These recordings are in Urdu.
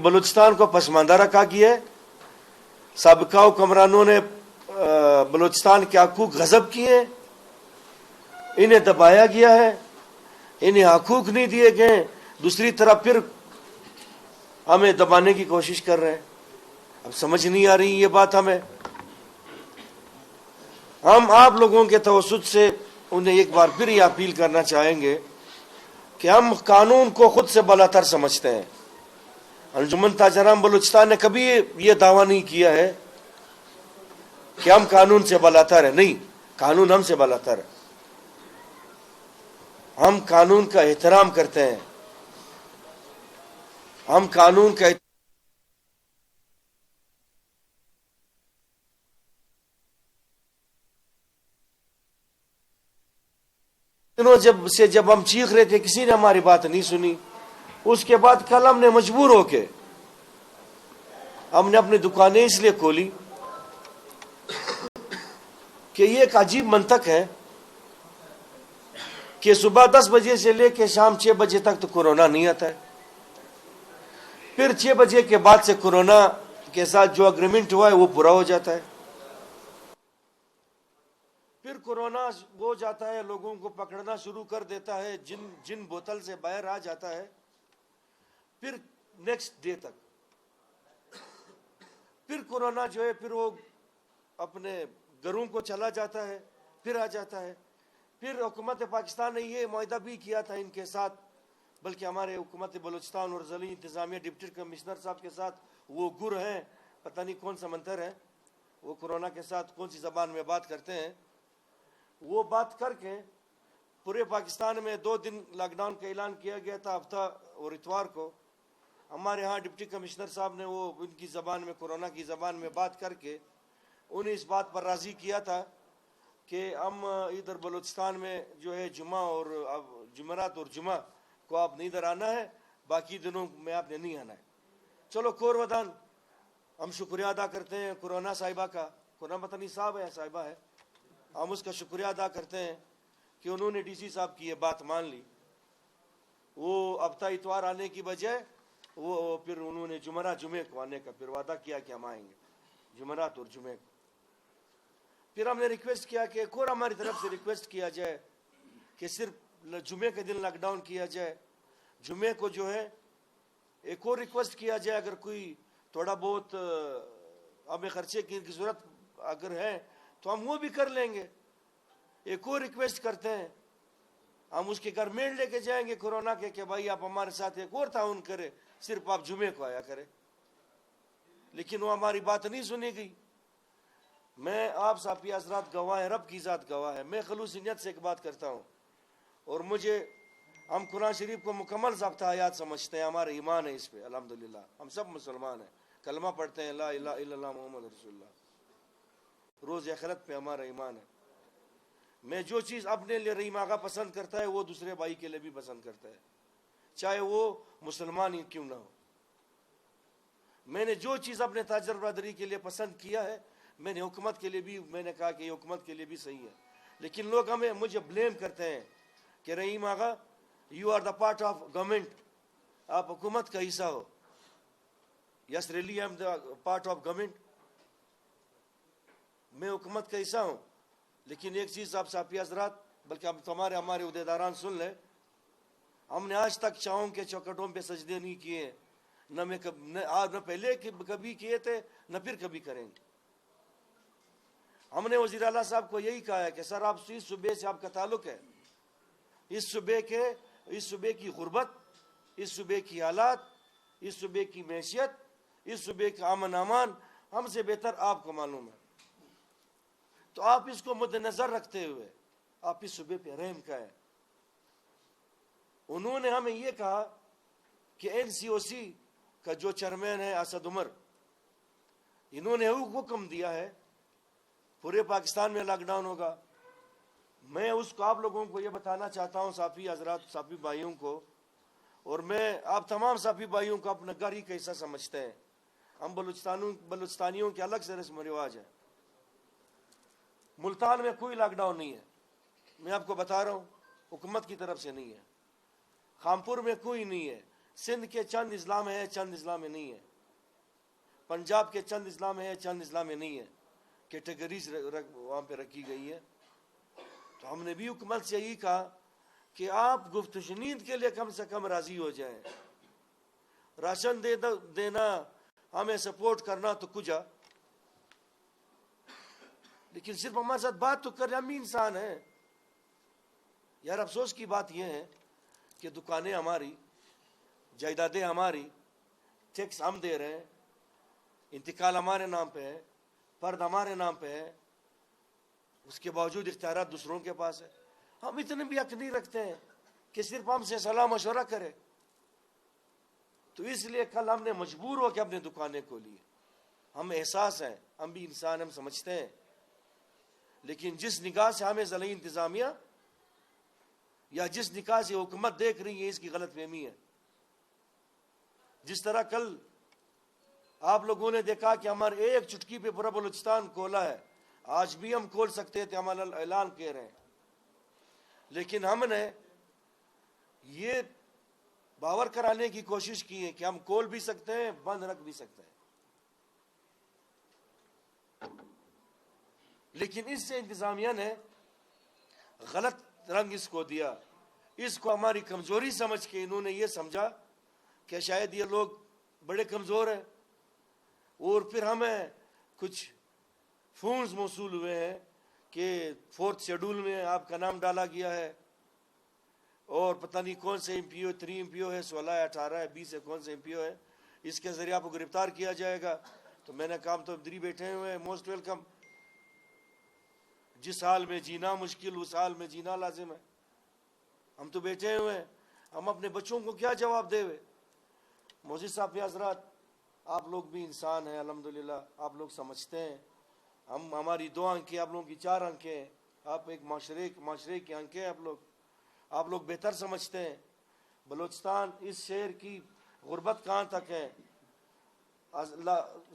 بلوچستان کو پسماندہ رکھا گیا ہے. سابقہ حکمرانوں نے بلوچستان کے حقوق غصب کیے, انہیں دبایا گیا ہے, انہیں حقوق نہیں دیے گئے. دوسری طرف پھر ہمیں دبانے کی کوشش کر رہے ہیں. اب سمجھ نہیں آ رہی یہ بات ہمیں. ہم آپ لوگوں کے توسط سے انہیں ایک بار پھر یہ اپیل کرنا چاہیں گے کہ ہم قانون کو خود سے بالاتر سمجھتے ہیں. انجمن تاجران بلوچستان نے کبھی یہ دعویٰ نہیں کیا ہے کہ ہم قانون سے بالاتر ہیں. نہیں, قانون ہم سے بالاتر ہے. ہم قانون کا احترام کرتے ہیں. ہم قانون کا جب ہم چیخ رہے تھے کسی نے ہماری بات نہیں سنی. اس کے بعد کل ہم نے مجبور ہو کے ہم نے اپنی دکانیں اس لیے کھولی کہ یہ ایک عجیب منطق ہے کہ صبح 10 بجے سے لے کے شام 6 بجے تک تو کورونا نہیں آتا ہے, پھر 6 بجے کے بعد سے کورونا کے ساتھ جو اگریمنٹ ہوا ہے وہ پورا ہو جاتا ہے. پھر کورونا ہو جاتا ہے, لوگوں کو پکڑنا شروع کر دیتا ہے, جن بوتل سے باہر آ جاتا ہے. پھر نیکسٹ ڈے تک پھر کورونا جو ہے پھر وہ اپنے گھروں کو چلا جاتا ہے, پھر آ جاتا ہے. پھر حکومت پاکستان نے یہ معاہدہ بھی کیا تھا ان کے ساتھ, بلکہ ہمارے حکومت بلوچستان اور ضلعی انتظامیہ ڈپٹی کمشنر صاحب کے ساتھ وہ گر ہیں, پتہ نہیں کون سا منتر ہے, وہ کورونا کے ساتھ کون سی زبان میں بات کرتے ہیں. وہ بات کر کے پورے پاکستان میں 2 دن لاک ڈاؤن کا اعلان کیا گیا تھا, ہفتہ اور اتوار کو. ہمارے ہاں ڈپٹی کمشنر صاحب نے وہ ان کی زبان میں, کورونا کی زبان میں بات کر کے انہیں اس بات پر راضی کیا تھا کہ ہم ادھر بلوچستان میں جو ہے جمعرات اور جمعہ کو آپ نے ادھر آنا ہے, باقی دنوں میں آپ نے نہیں آنا ہے. چلو کور ودان, ہم شکریہ ادا کرتے ہیں کورونا صاحبہ کا, کورونا پتہ نہیں صاحب ہے صاحبہ ہے, ہم اس کا شکریہ ادا کرتے ہیں کہ انہوں نے ڈی سی صاحب کی یہ بات مان لی. وہ ہفتہ اتوار آنے کی بجائے وہ پھر انہوں نے جمعے کو آنے کا پھر وعدہ کیا کہ ہم آئیں گے جمعرات اور جمعے کو. پھر ہم نے ریکویسٹ کیا کہ ایک اور ہماری طرف سے ریکویسٹ کیا جائے کہ صرف جمعے کے دن لاک ڈاؤن کیا جائے. جمعے کو جو ہے ایک اور ریکویسٹ کیا جائے, اگر کوئی تھوڑا بہت ہمیں خرچے کی ضرورت اگر ہے تو ہم وہ بھی کر لیں گے. ایک اور ریکویسٹ کرتے ہیں, ہم اس کے گھر میل لے کے جائیں گے کورونا کے کہ بھائی آپ ہمارے ساتھ ایک اور تعاون کرے, صرف آپ جمعے کو آیا کرے. لیکن وہ ہماری بات نہیں سنی گئی. میں آپ صاحب حضرات گواہ ہیں, رب کی ذات گواہ ہے, میں خلوص نیت سے ایک بات کرتا ہوں, اور ہم قرآن شریف کو مکمل ضابطہ حیات سمجھتے ہیں, ہمارا ایمان ہے اس پہ الحمدللہ. ہم سب مسلمان ہیں, کلمہ پڑھتے ہیں لا الہ الا اللہ محمد رسول اللہ, روز آخرت پہ ہمارا ایمان ہے. میں جو چیز اپنے لیے رحیم آغا پسند کرتا ہے وہ دوسرے بھائی کے لیے بھی پسند کرتا ہے, چاہے وہ مسلمان ہی کیوں نہ ہو. میں نے جو چیز اپنے تاجر برادری کے لیے پسند کیا ہے, میں نے حکومت کے لیے بھی میں نے کہا کہ یہ حکومت کے لیے بھی صحیح ہے. لیکن لوگ مجھے بلیم کرتے ہیں کہ Rahim Agha you are the part of government, آپ حکومت کا حصہ ہو. Yes really I am the part of government, میں حکومت کا حصہ ہوں. لیکن ایک چیز آپ صاحب حضرات, بلکہ اب ہمارے عہدیداران سن لیں, ہم نے آج تک چاؤں کے چوکٹوں پہ سجدے نہیں کیے, نہ پہلے کبھی کیے تھے, نہ پھر کبھی کریں گے. ہم نے وزیر اعلیٰ صاحب کو یہی کہا ہے کہ سر آپ اس صوبے سے آپ کا تعلق ہے, اس صوبے کی غربت, اس صوبے کی حالات, اس صوبے کی معیشت, اس صوبے کا امن امان ہم سے بہتر آپ کو معلوم ہے. تو آپ اس کو مد نظر رکھتے ہوئے آپ اس صوبے پہ رحم کریں. انہوں نے ہمیں یہ کہا کہ این سی او سی کا جو چیئرمین ہے اسد عمر, انہوں نے حکم دیا ہے پورے پاکستان میں لاک ڈاؤن ہوگا. میں اس کو آپ لوگوں کو یہ بتانا چاہتا ہوں, صافی حضرات, صافی بھائیوں کو, اور میں آپ تمام صافی بھائیوں کو اپنا گھر ہی کا حصہ سمجھتے ہیں. ہم بلوچستانیوں کے الگ سے رسم و رواج ہے. ملتان میں کوئی لاک ڈاؤن نہیں ہے, میں آپ کو بتا رہا ہوں, حکومت کی طرف سے نہیں ہے. خامپور میں کوئی نہیں ہے, سندھ کے چند اضلاع میں ہے، چند اضلاع میں نہیں ہے، پنجاب کے چند اضلاع میں ہے، چند اضلاع میں نہیں ہے، کیٹیگریز وہاں پہ رکھی گئی ہے۔ تو ہم نے بھی حکومت سے یہی کہا کہ آپ گفت و شنید کے لیے کم سے کم راضی ہو جائیں، راشن دینا، ہمیں سپورٹ کرنا تو کجا، لیکن صرف ہمارے ساتھ بات تو کر، ہم بھی انسان ہیں یار۔ افسوس کی بات یہ ہے کہ دکانیں ہماری، جائیدادیں ہماری، ٹیکس ہم دے رہے ہیں، انتقال ہمارے نام پہ ہے، فرد ہمارے نام پہ ہے، اس کے باوجود اختیارات دوسروں کے پاس ہے۔ ہم اتنے بھی حق نہیں رکھتے ہیں کہ صرف ہم سے صلاح مشورہ کرے۔ تو اس لیے کل ہم نے مجبور ہو کے اپنے دکانیں کھولی۔ ہم احساس ہیں، ہم بھی انسان، ہم سمجھتے ہیں، لیکن جس نگاہ سے ہمیں ضلعی انتظامیہ یا جس نگاہ سے حکومت دیکھ رہی ہے، اس کی غلط فہمی ہے۔ جس طرح کل آپ لوگوں نے دیکھا کہ ہمارے ایک چٹکی پہ پورا بلوچستان کھولا ہے، آج بھی ہم کھول سکتے تھے، ہم اعلان کہہ رہے ہیں، لیکن ہم نے یہ باور کرانے کی کوشش کی ہے کہ ہم کھول بھی سکتے ہیں، بند رکھ بھی سکتے ہیں، لیکن اس سے انتظامیہ نے غلط رنگ اس کو دیا۔ اس کو ہماری کمزوری سمجھ کے انہوں نے یہ سمجھا کہ شاید یہ لوگ بڑے کمزور ہیں، اور پھر ہمیں کچھ فونز موصول ہوئے ہیں کہ 4th شیڈول میں آپ کا نام ڈالا گیا ہے، اور پتہ نہیں کون سے ایم پی او، 3 ایم پی او ہے، 16 ہے، 18 ہے، 20 ہے، کون سے ایم پی او ہے، اس کے ذریعے آپ کو گرفتار کیا جائے گا۔ تو میں نے کہا تو ادھر بیٹھے ہوئے ہیں، موسٹ ویلکم۔ جس حال میں جینا مشکل، اس حال میں جینا لازم ہے۔ ہم تو بیٹھے ہوئے ہیں، ہم اپنے بچوں کو کیا جواب دے ہوئے؟ موزی صاحب حضرات، آپ لوگ بھی انسان ہیں، الحمدللہ آپ لوگ سمجھتے ہیں، ہماری 2 آنکھیں، آپ لوگوں کی 4 آنکھیں ہیں، آپ ایک معاشرے کی آنکھیں ہیں، آپ لوگ بہتر سمجھتے ہیں بلوچستان، اس شہر کی غربت کہاں تک ہے۔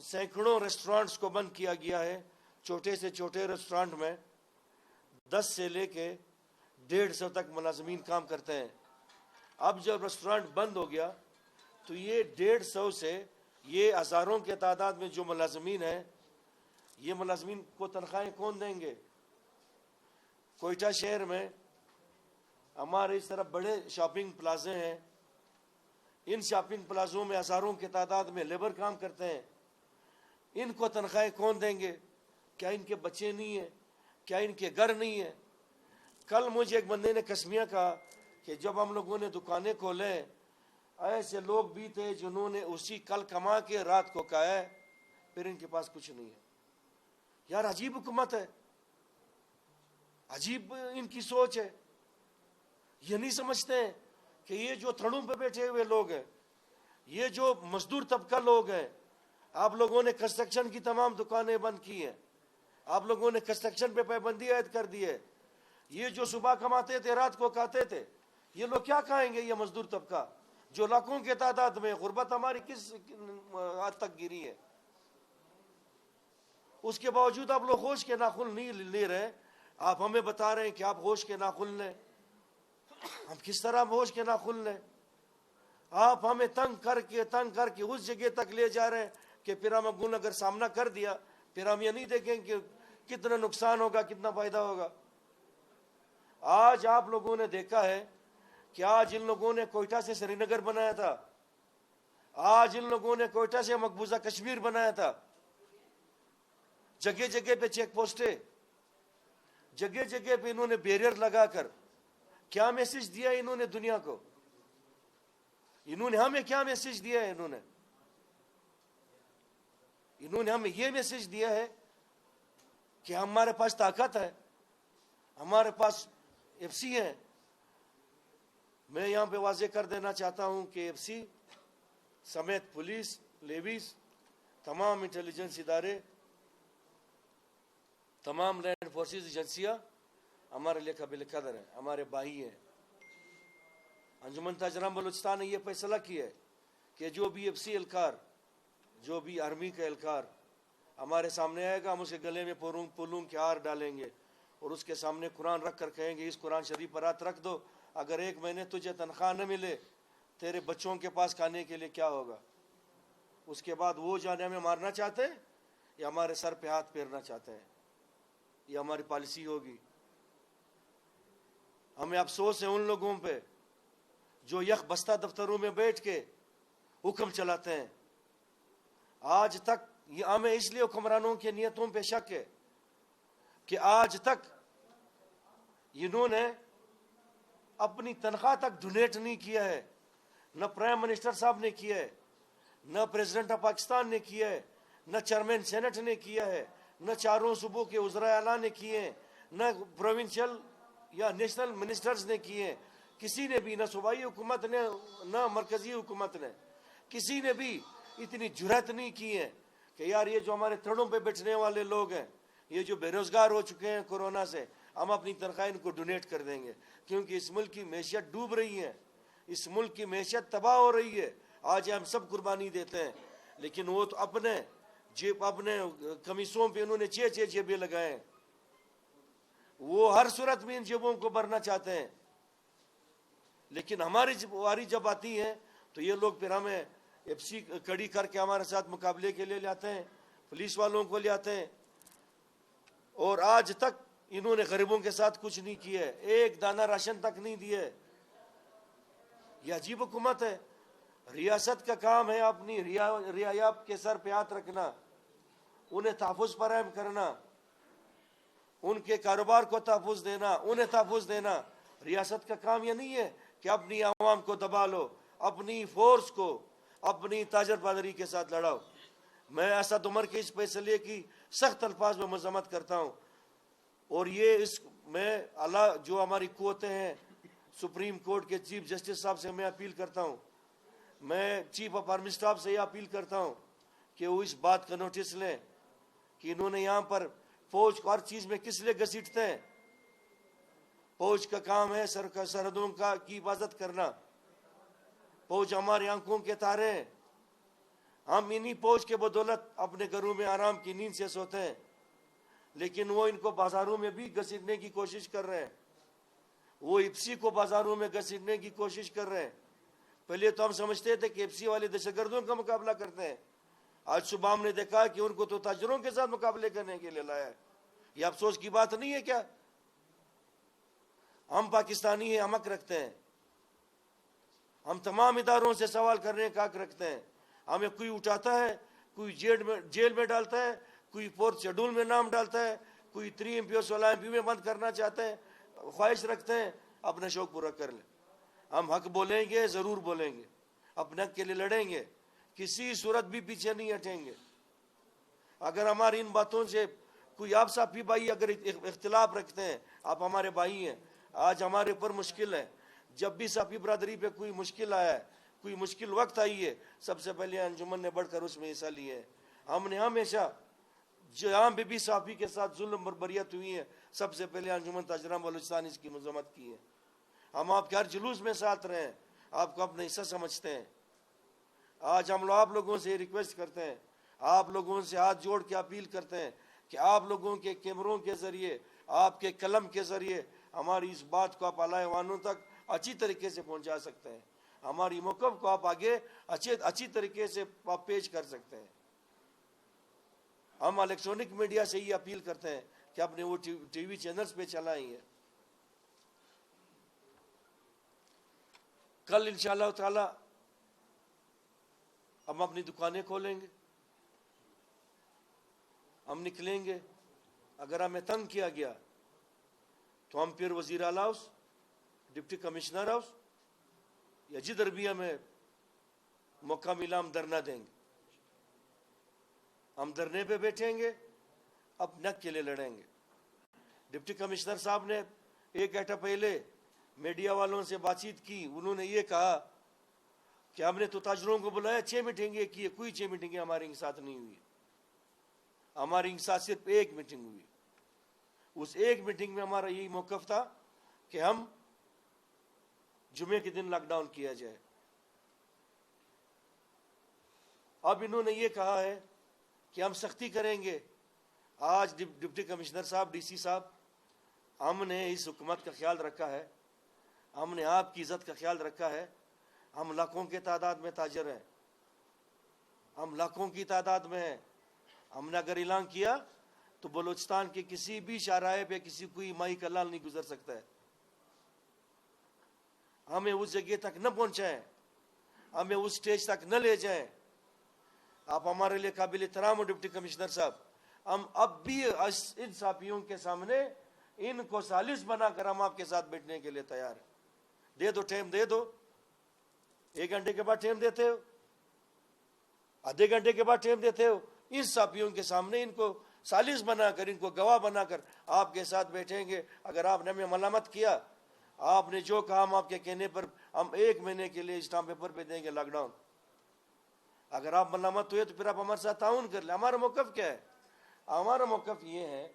سینکڑوں ریسٹورانٹس کو بند کیا گیا ہے، چھوٹے سے چھوٹے ریسٹورانٹ میں 10 سے لے کے 150 تک ملازمین کام کرتے ہیں۔ اب جب ریسٹورانٹ بند ہو گیا تو یہ 150 سے یہ ہزاروں کے تعداد میں جو ملازمین ہیں، یہ ملازمین کو تنخواہیں کون دیں گے؟ کوئٹہ شہر میں ہمارے اس طرح بڑے شاپنگ پلازے ہیں، ان شاپنگ پلازوں میں ہزاروں کے تعداد میں لیبر کام کرتے ہیں، ان کو تنخواہیں کون دیں گے؟ کیا ان کے بچے نہیں ہیں؟ کیا ان کے گھر نہیں ہیں؟ کل مجھے ایک بندے نے قسمیہ کہا کہ جب ہم لوگوں نے دکانیں کھولے، ایسے لوگ بھی تھے جنہوں نے اسی کل کما کے رات کو کھایا ہے، پھر ان کے پاس کچھ نہیں ہے۔ یار عجیب حکومت ہے، عجیب ان کی سوچ ہے۔ یہ نہیں سمجھتے ہیں کہ یہ جو تھڑوں پہ بیٹھے ہوئے لوگ ہیں، یہ جو مزدور طبقہ لوگ ہیں، آپ لوگوں نے کنسٹرکشن کی تمام دکانیں بند کی ہیں، آپ لوگوں نے کنسٹرکشن پہ پابندی عائد کر دی ہے۔ یہ جو صبح کماتے تھے رات کو کھاتے تھے، یہ لوگ کیا کھائیں گے؟ یہ مزدور طبقہ جو لاکھوں کے تعداد میں، غربت ہماری کس حد تک گری ہے؟ اس کے باوجود آپ لوگ ہوش کے ناخن نہیں لے رہے۔ آپ ہمیں بتا رہے ہیں کہ آپ ہوش کے ناخن لیں، ہم کس طرح ہوش کے ناخن لیں؟ آپ ہمیں تنگ کر کے اس جگہ تک لے جا رہے ہیں کہ پھر ہم اگر سامنا کر دیا، پھر ہم یہ نہیں دیکھیں کہ کتنا نقصان ہوگا، کتنا فائدہ ہوگا۔ آج آپ لوگوں نے دیکھا ہے کہ آج ان لوگوں نے کوئٹہ سے سری نگر بنایا تھا، آج ان لوگوں نے کوئٹہ سے مقبوضہ کشمیر بنایا تھا، جگہ جگہ پہ چیک پوسٹیں، جگہ جگہ پہ انہوں نے بیریئر لگا کر کیا میسج دیا انہوں نے دنیا کو؟ انہوں نے ہمیں کیا میسج دیا ہے؟ انہوں نے ہمیں یہ میسج دیا ہے کہ ہمارے پاس طاقت ہے، ہمارے پاس ایف سی ہے۔ میں یہاں پہ واضح کر دینا چاہتا ہوں کہ ایف سی سمیت پولیس، لیویز، تمام انٹیلیجنس ادارے، تمام لینڈ فورسز ایجنسیاں ہمارے لیے قابل قدر ہیں، ہمارے بھائی ہیں۔ انجمن تاجران بلوچستان نے یہ فیصلہ کیا ہے کہ جو بھی ایف سی اہلکار، جو بھی آرمی کا اہلکار ہمارے سامنے آئے گا، ہم اسے گلے میں پولوں کے ہار ڈالیں گے اور اس کے سامنے قرآن رکھ کر کہیں گے اس قرآن شریف پر ہاتھ رکھ دو، اگر 1 مہینے تجھے تنخواہ نہ ملے، تیرے بچوں کے پاس کھانے کے لیے کیا ہوگا؟ اس کے بعد وہ جانے ہمیں مارنا چاہتے ہیں یا ہمارے سر پہ ہاتھ پھیرنا چاہتے ہیں؟ یہ ہماری پالیسی ہوگی۔ ہمیں افسوس ہے ان لوگوں پہ جو یک بستہ دفتروں میں بیٹھ کے حکم چلاتے ہیں۔ آج تک یہ ہمیں اس لیے حکمرانوں کی نیتوں پہ شک ہے کہ آج تک انہوں نے اپنی تنخواہ تک ڈونیٹ نہیں کیا ہے، نہ پرائم منسٹر صاحب نے کیا ہے، نہ پریزیڈنٹ آف پاکستان نے کیا ہے، نہ چیئرمین سینٹ نے کیا ہے، نہ چاروں صوبوں کے وزراء اعلیٰ نے کیے ہیں، نہ پروونشل یا نیشنل منسٹرز نے کیے ہیں، کسی نے بھی، نہ صوبائی حکومت نے نہ مرکزی حکومت نے، کسی نے بھی اتنی جرات نہیں کی ہے کہ یار یہ جو ہمارے تھڑوں پہ بیٹھنے والے لوگ ہیں، یہ جو بے روزگار ہو چکے ہیں کورونا سے، ہم اپنی تنخواہ ان کو ڈونیٹ کر دیں گے، کیونکہ اس ملک کی معیشت ڈوب رہی ہے، اس ملک کی معیشت تباہ ہو رہی ہے۔ آج ہم سب قربانی دیتے ہیں، لیکن وہ تو اپنے کمیسوں پہ انہوں نے 6 جیبیں لگائے ہیں، وہ ہر صورت میں ان جیبوں کو بھرنا چاہتے ہیں۔ لیکن ہماری باری جب آتی ہے تو یہ لوگ پھر ہمیں ایف سی کڑی کر کے ہمارے ساتھ مقابلے کے لیے لاتے ہیں، پولیس والوں کو لاتے ہیں، اور آج تک انہوں نے غریبوں کے ساتھ کچھ نہیں کیا ہے، ایک دانہ راشن تک نہیں دیا ہے۔ یہ عجیب حکومت ہے۔ ریاست کا کام ہے اپنی رعایا کے سر پہ ہاتھ رکھنا، انہیں تحفظ فراہم کرنا، ان کے کاروبار کو تحفظ دینا، انہیں تحفظ دینا۔ ریاست کا کام یہ نہیں ہے کہ اپنی عوام کو دبا لو، اپنی فورس کو اپنی تاجر بازاری کے ساتھ لڑاؤ۔ میں اسد عمر کے اس فیصلے کی سخت الفاظ میں مذمت کرتا ہوں، اور یہ میں اللہ جو ہماری قوتیں ہیں، سپریم کورٹ کے چیف جسٹس صاحب سے میں اپیل کرتا ہوں، میں چیف آف آرمی اسٹاف سے یہ اپیل کرتا ہوں کہ وہ اس بات کا نوٹس لیں کہ انہوں نے یہاں پر فوج کو ہر چیز میں کس لیے گھسیٹتے ہیں۔ فوج کا کام ہے سرحدوں کی حفاظت کرنا، فوج ہماری آنکھوں کے تارے ہیں، ہم انہی فوج کے بدولت اپنے گھروں میں آرام کی نیند سے سوتے ہیں، لیکن وہ ان کو بازاروں میں بھی گھسیٹنے کی کوشش کر رہے ہیں، وہ ایپسی کو بازاروں میں گھسیٹنے کی کوشش کر رہے ہیں۔ پہلے تو ہم سمجھتے تھے کہ ایپسی والے دہشت گردوں کا مقابلہ کرتے ہیں، آج صبح ہم نے دیکھا کہ ان کو تو تاجروں کے ساتھ مقابلے کرنے کے لیے لایا ہے۔ یہ افسوس کی بات نہیں ہے کیا؟ ہم پاکستانی ہیں، ہم حق رکھتے ہیں، ہم تمام اداروں سے سوال کرنے کا حق رکھتے ہیں۔ ہمیں کوئی اٹھاتا ہے، کوئی جیل میں ڈالتا ہے، کوئی 4th شیڈول میں نام ڈالتا ہے، کوئی 3 MPO 16 MP میں بند کرنا چاہتے ہیں، خواہش رکھتے ہیں، اپنا شوق پورا کر لیں۔ ہم حق بولیں گے، ضرور بولیں گے، اپنے حق کے لیے لڑیں گے، کسی صورت بھی پیچھے نہیں ہٹیں گے۔ اگر ہماری ان باتوں سے کوئی آپ صافی بھائی اگر اختلاف رکھتے ہیں، آپ ہمارے بھائی ہیں، آج ہمارے اوپر مشکل ہے، جب بھی صافی برادری پہ کوئی مشکل آیا ہے، کوئی مشکل وقت آئی ہے، سب سے پہلے انجمن نے بڑھ کر اس میں حصہ لیا ہے۔ ہم نے ہمیشہ جہاں بھی صافی کے ساتھ ظلم اور بربریت ہوئی ہے، سب سے پہلے انجمن تاجران بلوچستان اس کی مذمت کی ہے۔ ہم آپ کے ہر جلوس میں ساتھ رہے ہیں، آپ کو اپنا حصہ سمجھتے ہیں۔ آج ہم آپ لوگوں سے ریکویسٹ کرتے ہیں، آپ لوگوں سے ہاتھ جوڑ کے اپیل کرتے ہیں کہ آپ لوگوں کے کیمروں کے ذریعے، آپ کے قلم کے ذریعے ہماری اس بات کو آپ اعلیٰ ایوانوں تک اچھی طریقے سے پہنچا سکتے ہیں، ہماری موقف کو آپ آگے اچھی طریقے سے آپ پیش کر سکتے ہیں۔ ہم الیکٹرانک میڈیا سے یہ اپیل کرتے ہیں کہ اپنے وہ ٹی وی چینلز پہ چلائیں گے۔ کل انشاءاللہ تعالی ہم اپنی دکانیں کھولیں گے، ہم نکلیں گے، اگر ہمیں تنگ کیا گیا تو ہم پھر وزیر اعلیٰ ہاؤس، ڈپٹی کمشنر ہاؤس یا جدھر بھی ہمیں موقع ملا ہم دھرنا دیں گے، ہم دھرنے پہ بیٹھیں گے، اپنے حق کے لیے لڑیں گے۔ ڈپٹی کمشنر صاحب نے 1 گھنٹہ پہلے میڈیا والوں سے بات چیت کی، انہوں نے یہ کہا کہ ہم نے تو تاجروں کو بلایا، 6 میٹنگیں کی، کوئی 6 میٹنگیں ہمارے ساتھ نہیں ہوئی، ہمارے ساتھ صرف 1 میٹنگ ہوئی۔ اس 1 میٹنگ میں ہمارا یہی موقف تھا کہ ہم جمعے کے دن لاک ڈاؤن کیا جائے۔ اب انہوں نے یہ کہا ہے کہ ہم سختی کریں گے۔ آج ڈپٹی کمشنر صاحب، ڈی سی صاحب، ہم نے اس حکومت کا خیال رکھا ہے، ہم نے آپ کی عزت کا خیال رکھا ہے، ہم لاکھوں کی تعداد میں تاجر ہیں، ہم لاکھوں کی تعداد میں ہیں. ہم نے اگر اعلان کیا تو بلوچستان کے کسی بھی شاہراہ پہ کسی کوئی مائی کا لال نہیں گزر سکتا ہے. ہمیں اس جگہ تک نہ پہنچائیں، ہمیں اس سٹیج تک نہ لے جائیں. آپ ہمارے لیے قابل احترام ہو ڈپٹی کمشنر صاحب. ہم اب بھی ان صحافیوں کے سامنے ان کو سالس بنا کر ہم آپ کے ساتھ بیٹھنے کے لیے تیار ہیں. دے دو ٹائم، دے دو. 1 گھنٹے کے بعد ٹائم دیتے ہو، آدھے گھنٹے کے بعد ٹائم دیتے ہو. ان صحافیوں کے سامنے ان کو سالس بنا کر، ان کو گواہ بنا کر آپ کے ساتھ بیٹھیں گے. اگر آپ نے ہمیں ملامت کیا، آپ نے جو کہا، ہم آپ کے کہنے پر ہم 1 مہینے کے لیے اسٹامپ پیپر پہ دیں گے لاک ڈاؤن. اگر آپ ملامت ہوئے تو پھر آپ ہمارے ساتھ تعاون کر لیں. ہمارا موقف کیا ہے؟ ہمارا موقف یہ ہے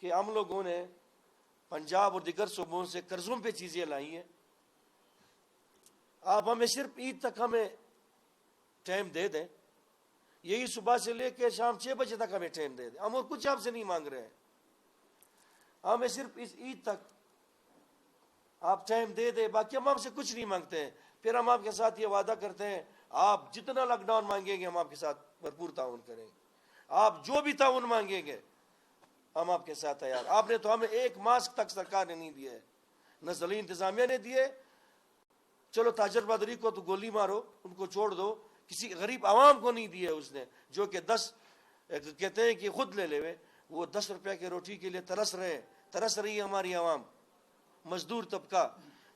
کہ ہم لوگوں نے پنجاب اور دیگر صوبوں سے قرضوں پہ چیزیں لائی ہیں. آپ ہمیں صرف عید تک ہمیں ٹائم دے دیں، یہی صبح سے لے کے شام 6 بجے تک ہمیں ٹائم دے دیں. ہم اور کچھ آپ سے نہیں مانگ رہے ہیں، ہمیں صرف اس عید تک آپ ٹائم دے دیں. باقی ہم آپ سے کچھ نہیں مانگتے ہیں. پھر ہم آپ کے ساتھ یہ وعدہ کرتے ہیں، آپ جتنا لاک ڈاؤن مانگیں گے ہم آپ کے ساتھ بھرپور تعاون کریں گے. آپ جو بھی تعاون مانگیں گے ہم آپ کے ساتھ تیار. آپ نے تو ہمیں 1 ماسک تک سرکار نے نہیں دیا ہے، نہ ضلعی انتظامیہ نے دیے. چلو تاجر بادری کو تو گولی مارو، ان کو چھوڑ دو. کسی غریب عوام کو نہیں دیے اس نے، جو کہ 10 کہتے ہیں کہ خود لے لے. وہ 10 روپے کی روٹی کے لیے ترس رہی ہے ہماری عوام، مزدور طبقہ.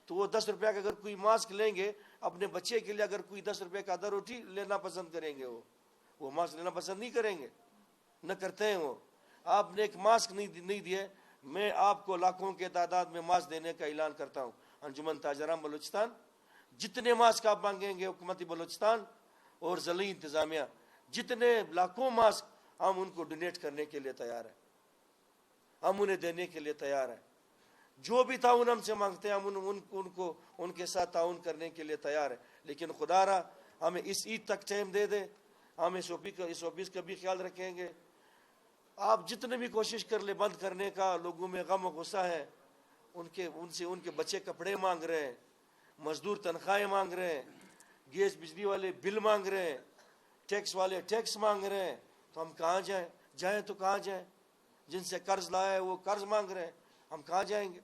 تو وہ 10 روپے کا اگر کوئی ماسک لیں گے اپنے بچے کے لیے، اگر کوئی 10 روپے کا آدھا روٹی لینا پسند کریں گے، وہ ماسک لینا پسند نہیں کریں گے، نہ کرتے ہیں وہ. آپ نے 1 ماسک نہیں دیے. میں آپ کو لاکھوں کے تعداد میں ماسک دینے کا اعلان کرتا ہوں. انجمن تاجران بلوچستان، جتنے ماسک آپ مانگیں گے حکومت بلوچستان اور ضلعی انتظامیہ، جتنے لاکھوں ماسک، ہم ان کو ڈونیٹ کرنے کے لیے تیار ہیں، ہم انہیں دینے کے لیے تیار ہیں. جو بھی تعاون ہم سے مانگتے ہیں ہم ان کے ساتھ تعاون کرنے کے لیے تیار ہیں. لیکن خدا را ہمیں اس عید تک ٹائم دے دے. ہم اس آفس کا بھی خیال رکھیں گے. آپ جتنے بھی کوشش کر لیں بند کرنے کا، لوگوں میں غم و غصہ ہے. ان کے بچے کپڑے مانگ رہے ہیں، مزدور تنخواہیں مانگ رہے ہیں، گیس بجلی والے بل مانگ رہے ہیں، ٹیکس والے ٹیکس مانگ رہے ہیں. تو ہم کہاں جائیں تو کہاں جائیں؟ جن سے قرض لایا ہے وہ قرض مانگ رہے ہیں، ہم کہاں جائیں گے؟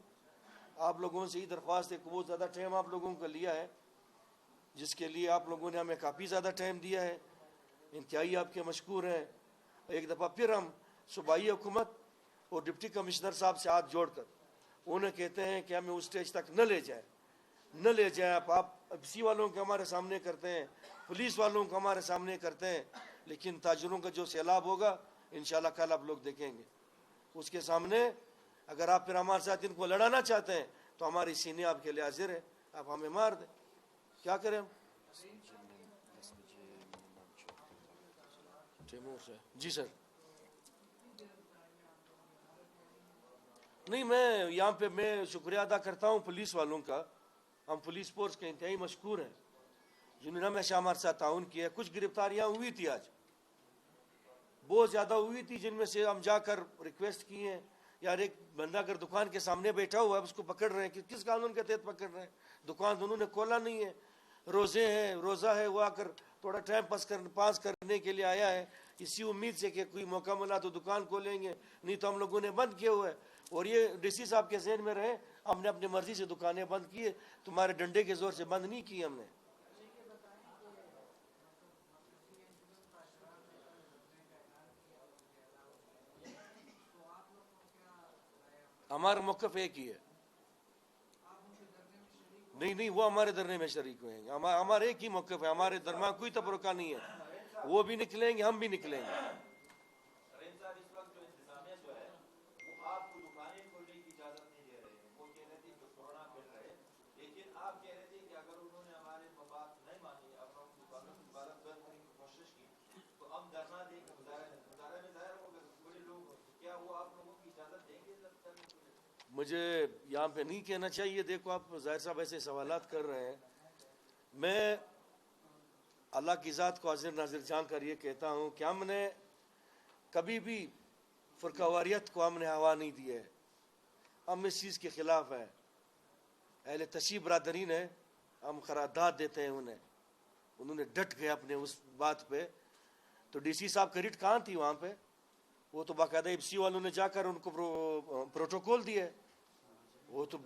آپ لوگوں سے یہ درخواست ہے کہ بہت زیادہ ٹائم آپ لوگوں کو لیا ہے، جس کے لیے آپ لوگوں نے ہمیں کافی زیادہ ٹائم دیا ہے. انتہائی آپ کے مشکور ہیں. ایک دفعہ پھر ہم صوبائی حکومت اور ڈپٹی کمشنر صاحب سے ہاتھ جوڑ کر انہیں کہتے ہیں کہ ہمیں اس سٹیج تک نہ لے جائیں. آپ اسی والوں کے ہمارے سامنے کرتے ہیں، پولیس والوں کو ہمارے سامنے کرتے ہیں، لیکن تاجروں کا جو سیلاب ہوگا انشاءاللہ کل آپ لوگ دیکھیں گے. اس کے سامنے اگر آپ پھر ہمارے ساتھ ان کو لڑانا چاہتے ہیں تو ہماری سینے آپ کے لیے حاضر ہے. آپ ہمیں مار دیں، کیا کریں ہم؟ جی سر. نہیں، میں یہاں پہ میں شکریہ ادا کرتا ہوں پولیس والوں کا. ہم پولیس فورس کے انتہائی مشکور ہیں جنہوں نے ہمیشہ ہمارے ساتھ تعاون کیا ہے. کچھ گرفتاریاں ہوئی تھی، آج بہت زیادہ ہوئی تھی، جن میں سے ہم جا کر ریکویسٹ کی ہیں. یار ایک بندہ اگر دکان کے سامنے بیٹھا ہوا ہے اس کو پکڑ رہے ہیں، کس قانون کے تحت پکڑ رہے ہیں؟ دکان انہوں نے کھولا نہیں ہے، روزہ ہے، وہ آ کر تھوڑا ٹائم پاس کرنے کے لیے آیا ہے، اسی امید سے کہ کوئی موقع ملا تو دکان کھولیں گے، نہیں تو ہم لوگوں نے بند کیے ہوئے. اور یہ ڈی سی صاحب کے ذہن میں رہے، ہم نے اپنی مرضی سے دکانیں بند کی، تمہارے ڈنڈے کے زور سے بند نہیں کی ہم نے. ہمارا موقف ایک ہی ہے. نہیں، وہ ہمارے دھرنے میں شریک ہوئیں گے. ہمارا ایک ہی موقف ہے، ہمارے درمیان کوئی تفرقہ نہیں ہے. وہ بھی نکلیں گے، ہم بھی نکلیں گے. مجھے یہاں پہ نہیں کہنا چاہیے. دیکھو آپ ظاہر صاحب ایسے سوالات کر رہے ہیں. میں اللہ کی ذات کو حاضر ناظر جان کر یہ کہتا ہوں کہ ہم نے کبھی بھی فرقہ واریت کو ہم نے ہوا نہیں دی ہے. ہم اس چیز کے خلاف ہیں. اہل تشیع برادری نے ہم قرارداد دیتے ہیں انہیں. انہوں نے ڈٹ گئے اپنے اس بات پہ. تو ڈی سی صاحب کی ریٹ کہاں تھی وہاں پہ؟ وہ تو باقاعدہ ایف سی والوں نے جا کر ان کو پروٹوکول دیے. وہ تو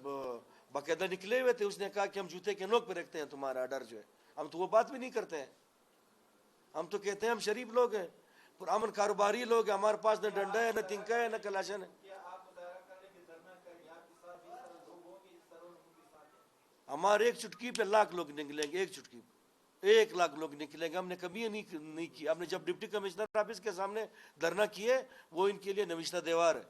باقاعدہ نکلے ہوئے تھے. اس نے کہا کہ ہم جوتے کے نوک پہ رکھتے ہیں تمہارا آرڈر جو ہے. ہم تو وہ بات بھی نہیں کرتے ہیں. ہم تو کہتے ہیں ہم شریف لوگ ہیں, پرامن کاروباری لوگ ہیں. ہمارے پاس نہ ڈنڈا ہے, نہ تنکا ہے, نہ کلاشن ہے. ہمارے ایک چٹکی پہ لاکھ لوگ نکلیں گے. ایک چٹکی پہ 1,00,000 لوگ نکلیں گے. ہم نے کبھی یہ نہیں کیا. ہم نے جب ڈپٹی کمشنر آفس کے سامنے دھرنا کیے, وہ ان کے لیے نوشتہ دیوار ہے.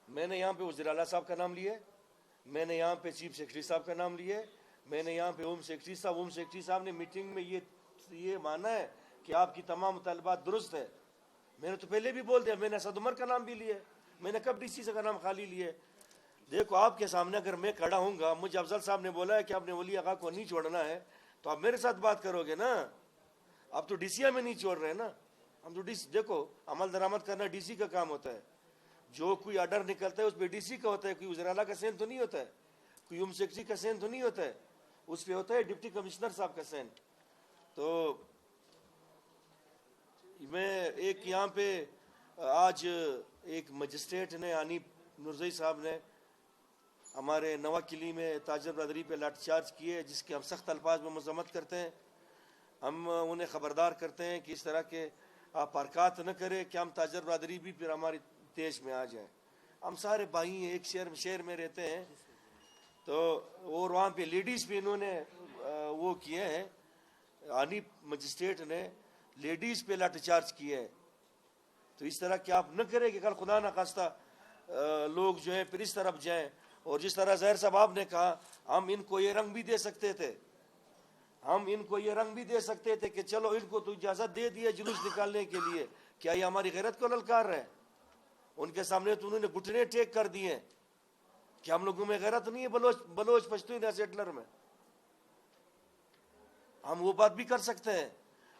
میں نے یہاں پہ وزیر اعلیٰ صاحب کا نام لیے, میں نے یہاں پہ چیف سیکرٹری صاحب کا نام لیے, میں نے یہاں پہ ہوم سیکرٹری صاحب نے میٹنگ میں یہ مانا ہے کہ آپ کی تمام مطالبات درست ہے. میں نے تو پہلے بھی بول دیا. میں نے اسد عمر کا نام بھی لیے. میں نے کب ڈی سی کا نام خالی لیے؟ دیکھو آپ کے سامنے اگر میں کھڑا ہوں گا, مجھے افضل صاحب نے بولا ہے کہ آپ نے ولی آقا کو نہیں چھوڑنا ہے, تو آپ میرے ساتھ بات کرو گے نا. آپ تو ڈی سی میں نہیں چھوڑ رہے نا. ہم تو دیکھو عمل درآمد کرنا ڈی سی کا کام ہوتا ہے. جو کوئی آرڈر نکلتا ہے اس پہ ڈی سی کا ہوتا ہے. کوئی وزیر اعلیٰ کا سین تو نہیں ہوتا ہے, کوئی ہوم سیکرٹری کا سین تو نہیں ہوتا ہے. اس پہ ہوتا ہے ڈپٹی کمشنر صاحب کا سین. تو میں ایک یہاں پہ آج ایک مجسٹریٹ نے, انیب نورزئی صاحب نے ہمارے نوا کلی میں تاجر برادری پہ لاٹھی چارج کیے, جس کے ہم سخت الفاظ میں مذمت کرتے ہیں. ہم انہیں خبردار کرتے ہیں کہ اس طرح کے آپ حرکات نہ کریں کہ ہم تاجر برادری بھی پھر ہماری دیش میں آ جائیں. ہم سارے بھائی ہیں, ایک شہر میں رہتے ہیں. تو اور وہاں پہ لیڈیز بھی انہوں نے وہ کیے ہیں. انیب مجسٹریٹ نے لیڈیز پہ لاٹھی چارج کیے ہیں. تو اس طرح کہ آپ نہ کریں کہ کل خدا نہ خواستہ لوگ جو ہیں پھر اس طرف جائیں. اور جس طرح ظاہر صاحب آپ نے کہا, ہم ان کو یہ رنگ بھی دے سکتے تھے. ہم ان کو یہ رنگ بھی دے سکتے تھے کہ چلو ان کو تو اجازت دے دی جلوس نکالنے کے لیے. کیا یہ ہماری غیرت کو للکار رہے؟ ان کے سامنے تو انہوں نے گھٹنے ٹیک کر دیے کہ ہم لوگوں میں غیرت نہیں ہے بلوچ پشتون یا سیٹلر میں. ہم وہ بات بھی کر سکتے ہیں.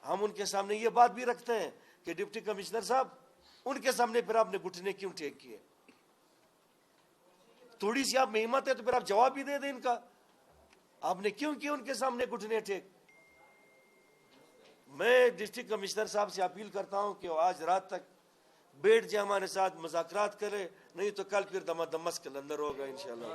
ہم ان کے سامنے یہ بات بھی رکھتے ہیں کہ ڈپٹی کمشنر صاحب, ان کے سامنے پھر آپ نے گھٹنے کیوں ٹیک کیے؟ تھوڑی سی آپ میں ہمت ہے تو پھر آپ جواب بھی دے دیں ان کا. آپ نے کیوں کیا ان کے سامنے گھٹنے ٹیک؟ میں ڈسٹرکٹ کمشنر صاحب سے اپیل کرتا ہوں کہ آج رات تک بیٹھ جائے, ہمارے ساتھ مذاکرات کرے, نہیں تو کل پھر دمسک کے اندر ہوگا انشاءاللہ.